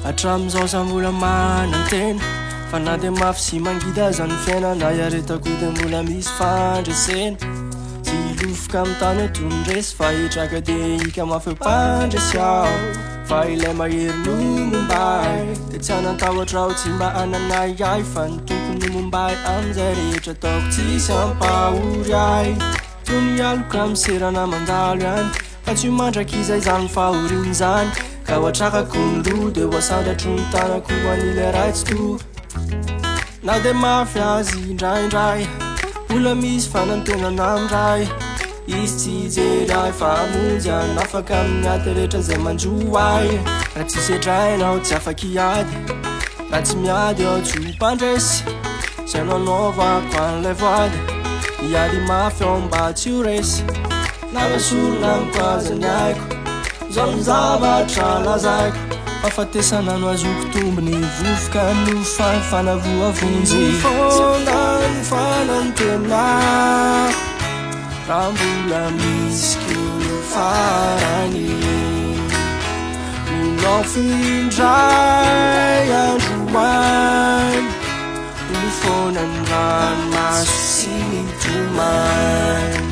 Atramizao sambola manantena fa na dia mafy sy mangida zany fiainana iaretako dia mbola misy fandresena tsy lofoka amin'ny tany tondresy fa hitraka dia hika mafy mpandresy aho fa ilay mahery no mombay dia tsy anantahotra aho tsy mba ananay ahy fa ny tompony mombay amin'izay rehetra ataoko tsisy ampahory ahy toy ny aloka miserana mandalo ihany fa tsy mandraky izay zany fahoriany zany ka hoatrakako ny roa dia hoasandratro ny tanako an'ilay raitsy to na dia mafy azy indraindray mbola misy fanantenanao amindray izy tsy jery ahy fa amonjy any afaka amin'ny ady rehetra zay manjo ahy raha tsy sedrainao tsy afaky hiady raha tsy miady ao tsy mpandresy zay no anaovako an'ilay voady hiady mafy ao mba tsy ho resy na masorona mikoazany aiko zao ny zavatra lazaiko fahafatesana no azoko tombony vofoka no fanavoavonjy fonda ny fanantenao raha mbola misy kely farany minofindray androany ny foana ny ranomaso sy mitomany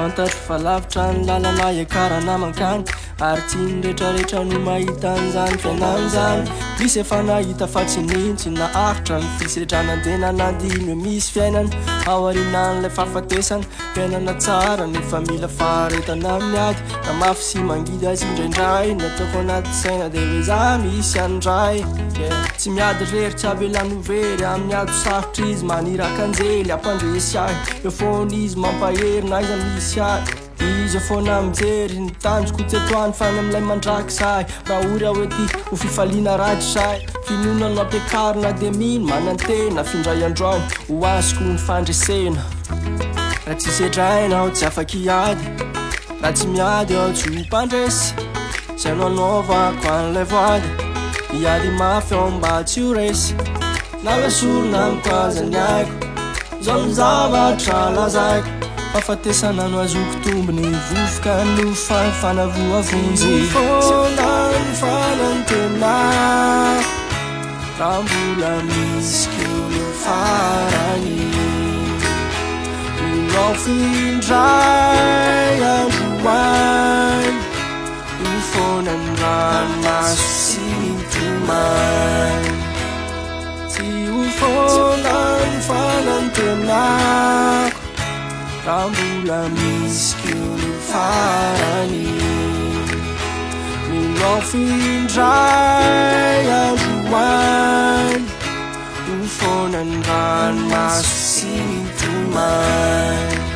fantatro fa lavitra ny lalana iakarana mankany ary tsy ny rehetrarehetra no mahita an'izany fiainana zany misy efa nahita fa tsy nintsy na ahitra ny fisedrana dia nanadiny hoe misy fiainana aoriana n'ilay fahafatesana fiainana tsara nefa mila faharetana amin'ny ady na mafy sy mangidy azy indraindray nataoko anaty saina dia hoe za misy andray tsy miady rery tsy avelano very amin'ny ado sarotra izy maniraka anjely ampandresy ahy eo foana izy mampahery na iza misy ahy izy foana mijery ny tanjoko tsy atoany fany amin'ilay mandraky sahy raha ory aho ety ho fifaliana ratry sahy finoana no ampiakarina dia mino manantena findray androany ho azoko ny fandresena raha tsy sedrainao tsy afaky hiady raha tsy miady ao tsy mpandresy zay no anaovako an'ilay voady hiady mafy ao mba tsy ho resy na masorona mikoazany aiko zao ny zavatra lazaiko fahafatesana no azoko tombony vofoka no fanavoavonjy fonda ny fanantenao raha mbola misy kely farany minofindray androany ny foana ny ranomaso sy mitomany tsy ho fonda ny fanantenao raha mbola misy kely farany minofindray androany ny foana ny ranomaso sy mitomany